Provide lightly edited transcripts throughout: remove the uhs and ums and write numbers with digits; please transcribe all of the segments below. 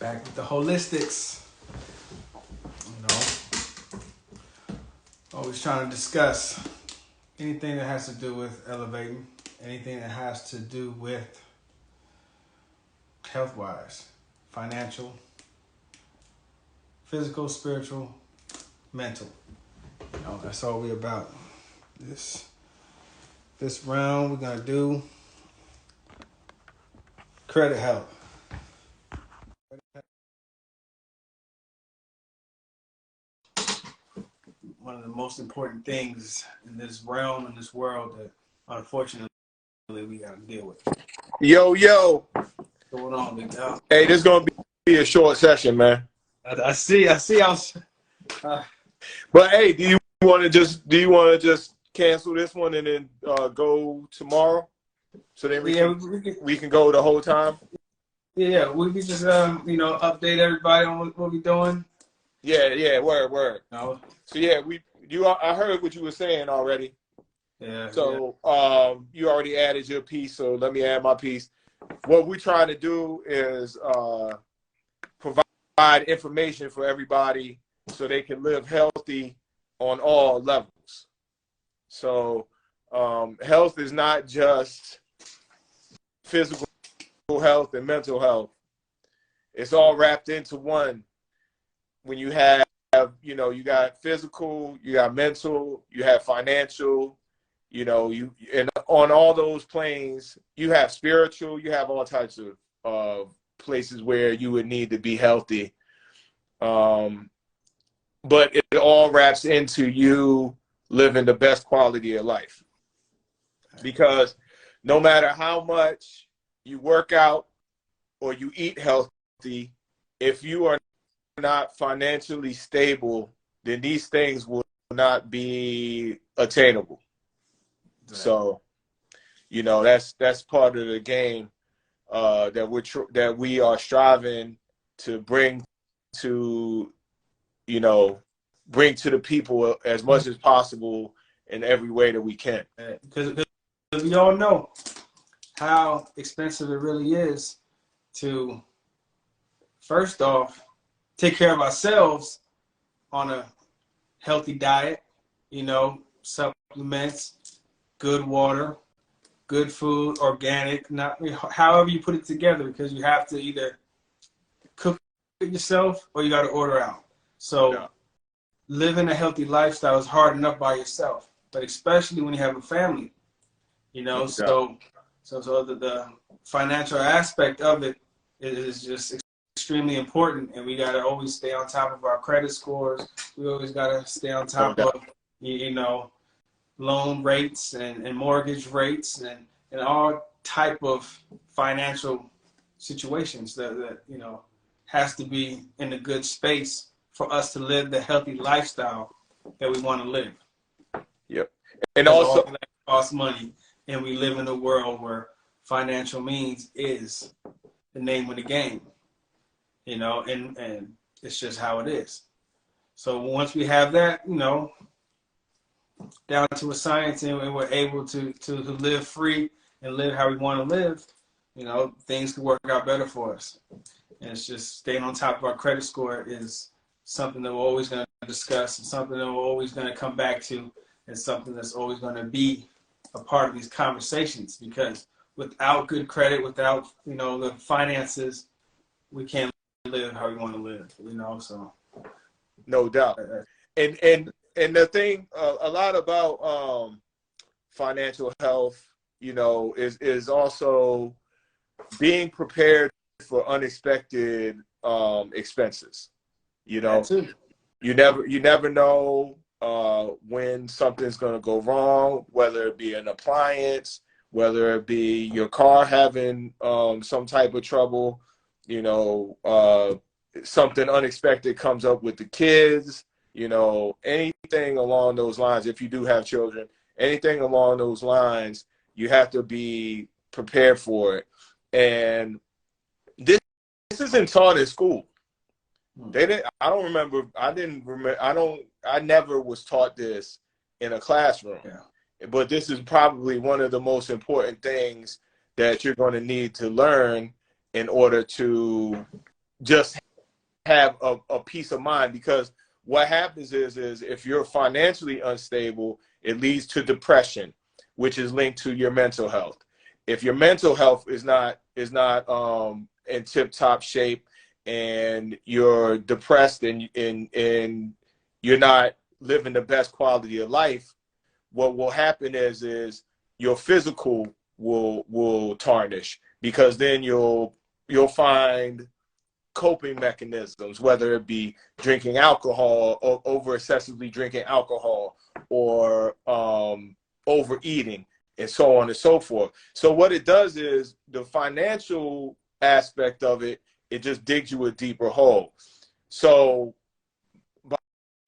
Back with the holistics. You know, always trying to discuss anything that has to do with elevating, anything that has to do with health wise, financial, physical, spiritual, mental. You know, that's all we about. This round we're gonna do credit health. One of the most important things in this realm, in this world, that unfortunately we gotta deal with. Yo, yo. What's going on, big dog? Hey, this is gonna be a short session, man. I see. But hey, do you want to just cancel this one and then go tomorrow, so then we can go the whole time? Yeah, we can just update everybody on what we're doing. Yeah, word. No. So yeah, I heard what you were saying already. Yeah. So you already added your piece, so let me add my piece. What we're trying to do is provide information for everybody so they can live healthy on all levels. So health is not just physical health and mental health. It's all wrapped into one. When you have, you got physical, you got mental, you have financial, and on all those planes, you have spiritual, you have all types of places where you would need to be healthy. But it all wraps into you living the best quality of life. Because no matter how much you work out or you eat healthy, if you are not financially stable, then these things will not be attainable. Right. So, that's part of the game that we are striving to bring to the people as much as possible in every way that we can. Because we all know how expensive it really is to, first off, take care of ourselves on a healthy diet, supplements, good water, good food, organic, not however you put it together, because you have to either cook it yourself or you got to order out. So living a healthy lifestyle is hard enough by yourself, but especially when you have a family, so the financial aspect of it is just extremely important, and we got to always stay on top of our credit scores. We always got to stay on top of, loan rates and mortgage rates and all type of financial situations that has to be in a good space for us to live the healthy lifestyle that we want to live. Yep. And also, all that costs money, and we live in a world where financial means is the name of the game, and it's just how it is. So once we have that, down to a science, and we're able to live free and live how we want to live, things can work out better for us. And it's just staying on top of our credit score is something that we're always going to discuss, and something that we're always going to come back to, and something that's always going to be a part of these conversations, because without good credit, without, the finances, we can't live how we want to live, so. No doubt. And the thing, a lot about financial health, is also being prepared for unexpected expenses. You never know when something's going to go wrong, whether it be an appliance, whether it be your car having some type of trouble, something unexpected comes up with the kids, anything along those lines. If you do have children, anything along those lines, you have to be prepared for it. And this isn't taught in school. I never was taught this in a classroom. Yeah. But this is probably one of the most important things that you're going to need to learn in order to just have a peace of mind, because what happens is if you're financially unstable, it leads to depression, which is linked to your mental health. If your mental health is not in tip-top shape, and you're depressed and you're not living the best quality of life, what will happen is your physical will tarnish, because then you'll find coping mechanisms, whether it be drinking alcohol or over excessively drinking alcohol, or overeating, and so on and so forth. So what it does is the financial aspect of it, it just digs you a deeper hole. So by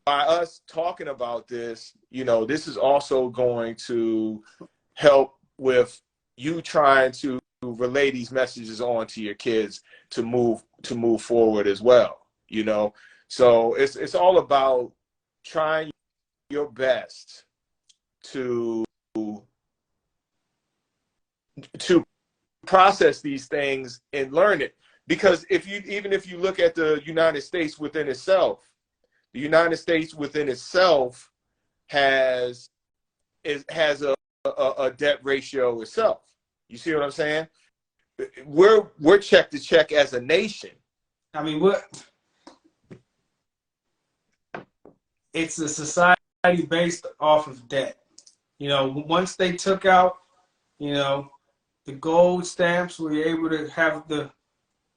us talking about this, this is also going to help with you trying to relay these messages on to your kids to move forward as well. So it's all about trying your best to process these things and learn it. Because even if you look at the United States within itself, the United States within itself has a debt ratio itself. You see what I'm saying? We're check to check as a nation. I mean, it's a society based off of debt. Once they took out, the gold stamps, we were able to have the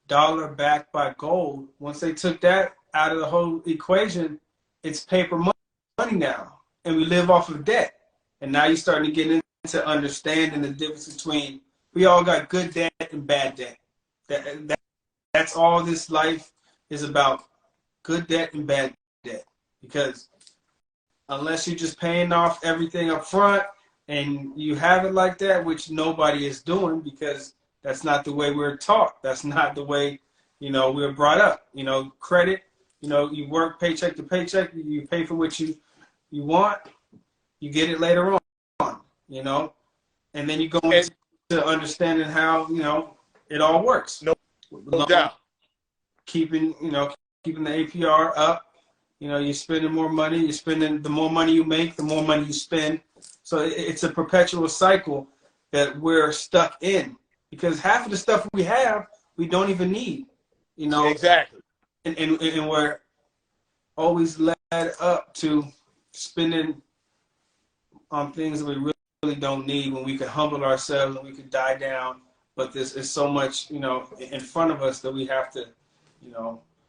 dollar backed by gold. Once they took that out of the whole equation, it's paper money now, and we live off of debt. And now you're starting to get into understanding the difference between, we all got good debt and bad debt. That's all this life is about, good debt and bad debt. Because unless you're just paying off everything up front and you have it like that, which nobody is doing, because that's not the way we're taught. That's not the way, we were brought up. Credit, you work paycheck to paycheck, you pay for what you want, you get it later on, and then you go into understanding how, it all works. No doubt. Keeping the APR up, you're spending more money, the more money you make, the more money you spend. So it's a perpetual cycle that we're stuck in, because half of the stuff we have, we don't even need, Exactly. And we're always led up to spending on things that we really don't need, when we could humble ourselves and we could die down. But this is so much, in front of us, that we have to,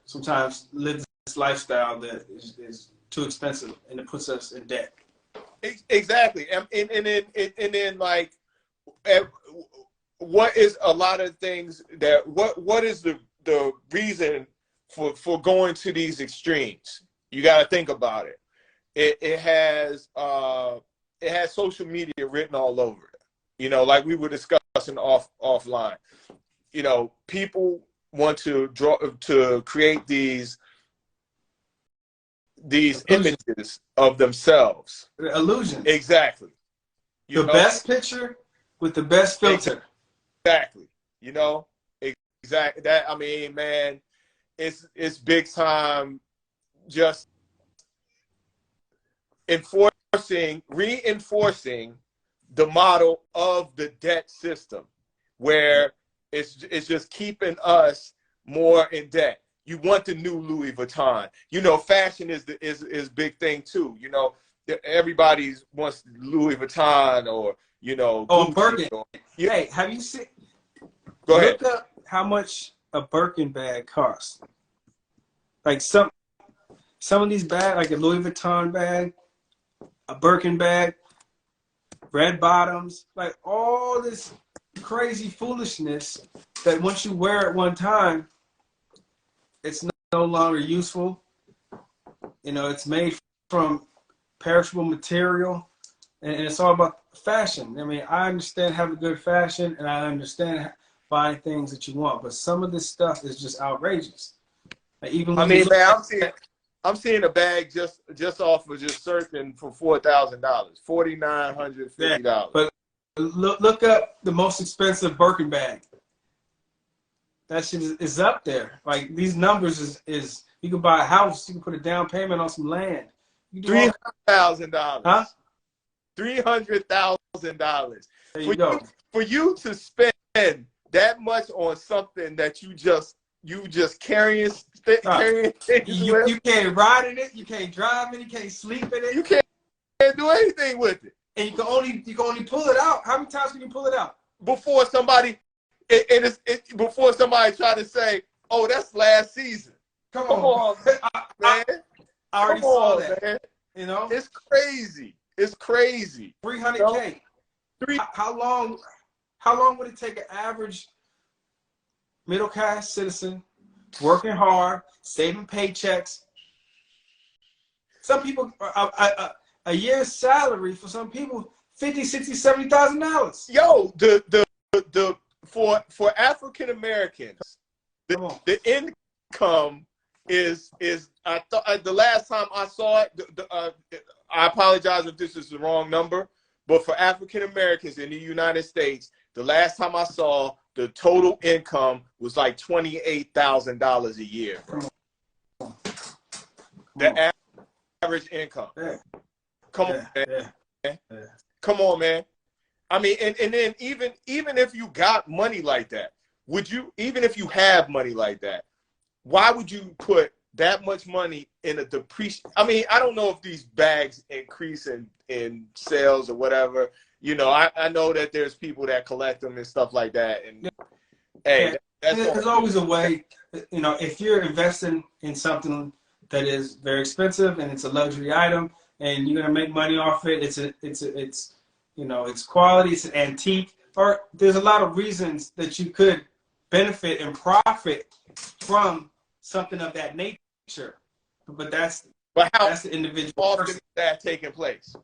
sometimes live this lifestyle that is too expensive, and it puts us in debt. Exactly. And then like, what is a lot of things that, what is the reason for going to these extremes? You got to think about it. It has social media written all over it. Like we were discussing offline. People want to create these images of themselves. Illusions. Exactly. The best picture with the best filter. Exactly. Exactly. That, I mean, man, it's big time. Just reinforcing the model of the debt system, where it's just keeping us more in debt. You want the new Louis Vuitton. Fashion is big thing too. Everybody wants Louis Vuitton or Gucci, Birkin. Or, Hey, have you seen? Go ahead. Look up how much a Birkin bag costs. Like some of these bags, like a Louis Vuitton bag, a Birkin bag, red bottoms, like all this crazy foolishness that once you wear it one time, it's no longer useful. It's made from perishable material, and it's all about fashion. I mean, I understand having good fashion, and I understand buying things that you want, but some of this stuff is just outrageous. Like even I mean, man, I'm seeing a bag just off of just searching for $4,000, $4,950. But look up the most expensive Birkin bag. that shit is up there. Like these numbers is you can buy a house, you can put a down payment on some land. $300,000. Huh? $300,000. There you go. For you to spend that much on something that you just carrying things with. You can't ride in it, you can't drive in it, you can't sleep in it. You can't do anything with it. And you can only pull it out. How many times can you pull it out? Before somebody before somebody try to say, "Oh, that's last season." Come on, man. I already saw that. Man. You know, it's crazy. It's crazy. 300K. How long would it take an average middle class citizen working hard, saving paychecks? Some people, a year's salary for some people, $50,000, $60,000, $70,000. Yo, for African Americans, the income is I thought the last time I saw it. I apologize if this is the wrong number, but for African Americans in the United States, the last time I saw the total income was like $28,000 a year. The average income. Yeah. Come on, man. Yeah. Come on, man. I mean, and then even if you got money like that, even if you have money like that, why would you put that much money in a depreciation? I mean, I don't know if these bags increase in sales or whatever. You know, I know that there's people that collect them and stuff like that. And hey, there's always a way. You know, if you're investing in something that is very expensive and it's a luxury item and you're gonna make money off it, it's you know, it's quality, it's an antique, or there's a lot of reasons that you could benefit and profit from something of that nature. But that's the individual often person. Is that taking place?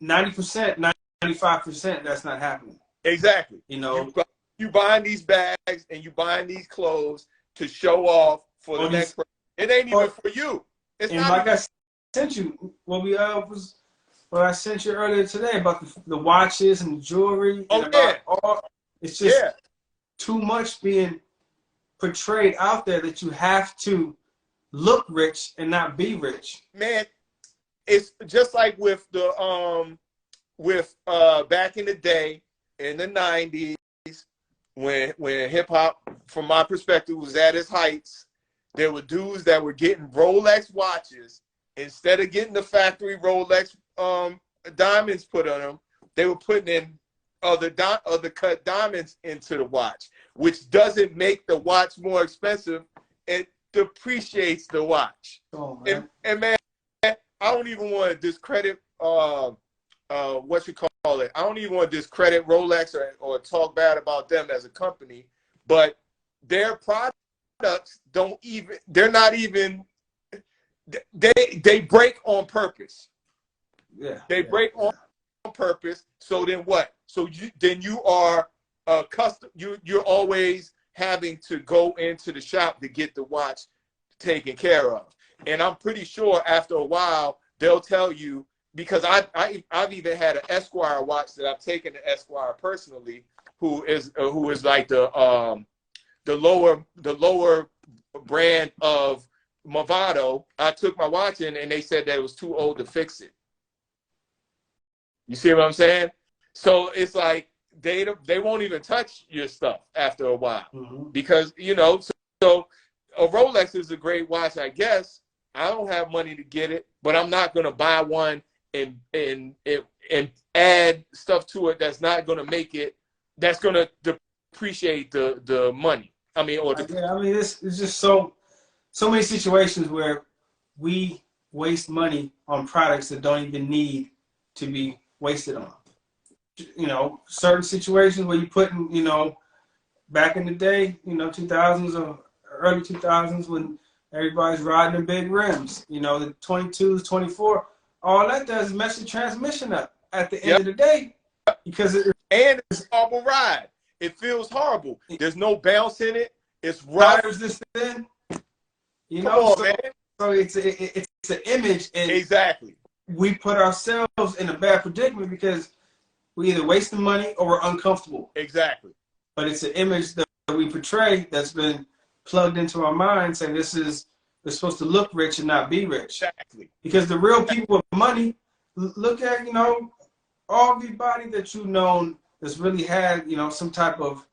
90%, 95%, that's not happening. Exactly. You know, you buying these bags and you buying these clothes to show off for the next person. It ain't even for you. It's and not like I sent you, what I sent you earlier today about the watches and the jewelry. Oh, and yeah. It's just too much being portrayed out there that you have to look rich and not be rich. Man, it's just like with the back in the day in the 90s when hip hop, from my perspective, was at its heights. There were dudes that were getting Rolex watches instead of getting the factory Rolex diamonds put on them. They were putting in other cut diamonds into the watch, which doesn't make the watch more expensive. It depreciates the watch. Oh, man. And man, I don't even want to discredit what you call it. I don't even want to discredit Rolex or talk bad about them as a company, but their products they're not even, they break on purpose. Yeah. They break on purpose. So then what? So you are you're always having to go into the shop to get the watch taken care of. And I'm pretty sure after a while they'll tell you, because I've even had an Esquire watch that I've taken to Esquire personally, who is like the lower brand of Movado. I took my watch in and they said that it was too old to fix it. You see what I'm saying? So it's like they won't even touch your stuff after a while, because you know. So a Rolex is a great watch, I guess. I don't have money to get it, but I'm not going to buy one and add stuff to it that's not going to make it. That's going to depreciate the money. I mean, it's just so many situations where we waste money on products that don't even need to be wasted on. You know, certain situations where you put in, you know, back in the day, you know, 2000s or early 2000s when everybody's riding the big rims, you know, the 22s, 24, all that does is mess the transmission up at the end of the day, because it's a horrible ride. It feels horrible. There's no bounce in it. It's rough. Tires this thin. You Come know, on, man. So it's an image, and exactly. We put ourselves in a bad predicament because we either wasting money or we're uncomfortable. Exactly. But it's an image that we portray that's been plugged into our mind, saying we're supposed to look rich and not be rich. Exactly. Because the real people with money, look at, everybody that you've known that's really had, some type of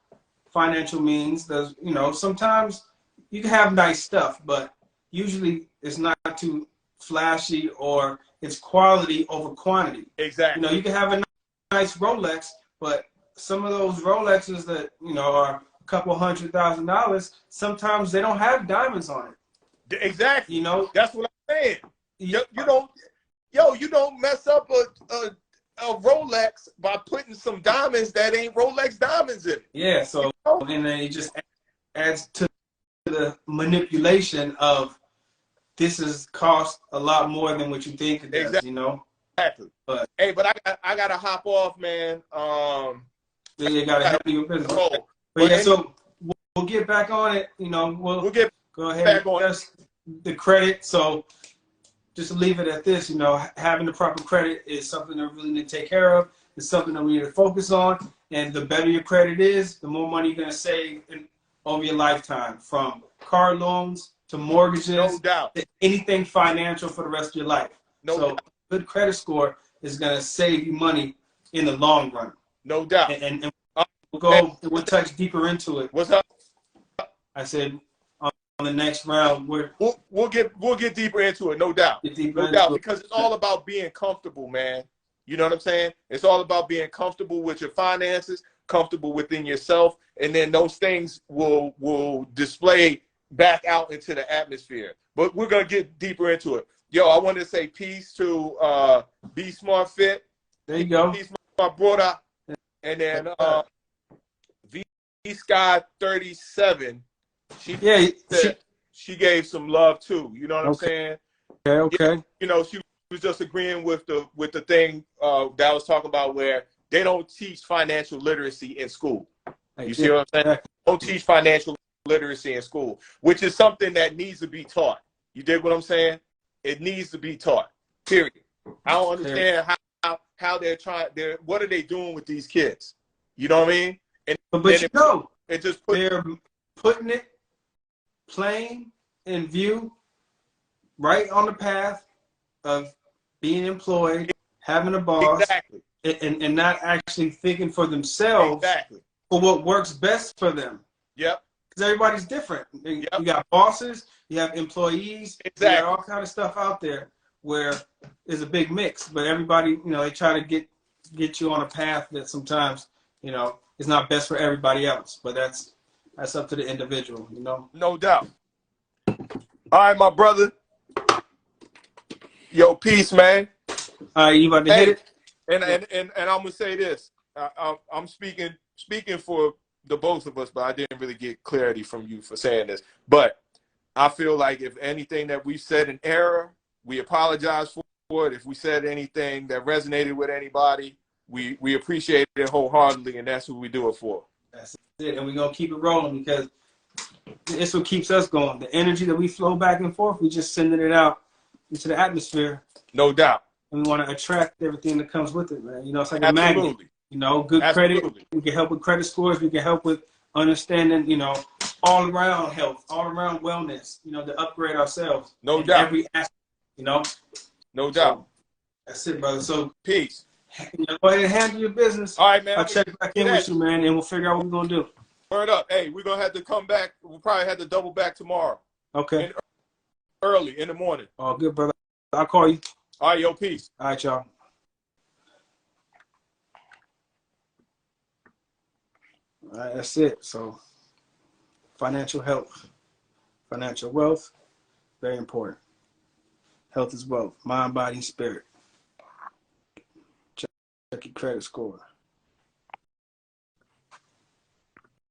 financial means. There's, sometimes you can have nice stuff, but usually it's not too flashy, or it's quality over quantity. Exactly. You can have a nice Rolex, but some of those Rolexes that, are a couple $100,000, sometimes they don't have diamonds on it. Exactly. That's what I'm saying. You don't mess up a Rolex by putting some diamonds that ain't Rolex diamonds in it. Yeah, so and then it just adds to the manipulation of this is cost a lot more than what you think it does, Exactly. But I gotta hop off, man. You gotta handle your business. But yeah, so we'll get back on it. We'll get go ahead back and discuss the credit. So just to leave it at this, having the proper credit is something that we really need to take care of. It's something that we need to focus on. And the better your credit is, the more money you're gonna save over your lifetime, from car loans to mortgages, no doubt, to anything financial for the rest of your life. So good credit score is gonna save you money in the long run. No doubt. And we'll touch deeper into it. What's up? I said on the next round we'll get deeper into it, no doubt. Because it's all about being comfortable, man. You know what I'm saying? It's all about being comfortable with your finances, comfortable within yourself, and then those things will display back out into the atmosphere. But we're gonna get deeper into it. Yo, I wanted to say peace to Be Smart Fit. There you go. Be Smart brother. And then V Sky 37. She gave some love too. You know what I'm saying? Okay. She was just agreeing with the thing that I was talking about, where they don't teach financial literacy in school. You see what I'm saying? Don't teach financial literacy in school, which is something that needs to be taught. You dig what I'm saying? It needs to be taught. Period. I don't understand how what are they doing with these kids? You know what I mean? They're putting it plain in view, right on the path of being employed, having a boss, and not actually thinking for themselves for what works best for them. Yep. Because everybody's different. You got bosses, you have employees, you got all kind of stuff out there where there's a big mix. But everybody, they try to get you on a path that sometimes, is not best for everybody else. But that's up to the individual, No doubt. All right, my brother. Yo, peace, man. All right, you about to hit it? And I'm gonna say this. I'm speaking for the both of us, but I didn't really get clarity from you for saying this. But I feel like if anything that we said in error, we apologize for it. If we said anything that resonated with anybody, we appreciate it wholeheartedly, and that's who we do it for. That's it, and we're gonna keep it rolling, because it's what keeps us going. The energy that we flow back and forth, we just sending it out into the atmosphere. No doubt. And we want to attract everything that comes with it, man. It's like a magnet. Good credit. We can help with credit scores. We can help with understanding, all around health, all around wellness, to upgrade ourselves. No doubt. Every aspect, No doubt. That's it, brother. So peace. Go ahead and handle your business. All right, man. I'll check back in with you, man, and we'll figure out what we're going to do. Word up. Hey, we're going to have to come back. We'll probably have to double back tomorrow. Okay. Early in the morning. Oh, good, brother. I'll call you. All right, yo, peace. All right, y'all. All right, that's it. So, financial health, financial wealth, very important. Health is wealth, mind, body, and spirit. Check your credit score.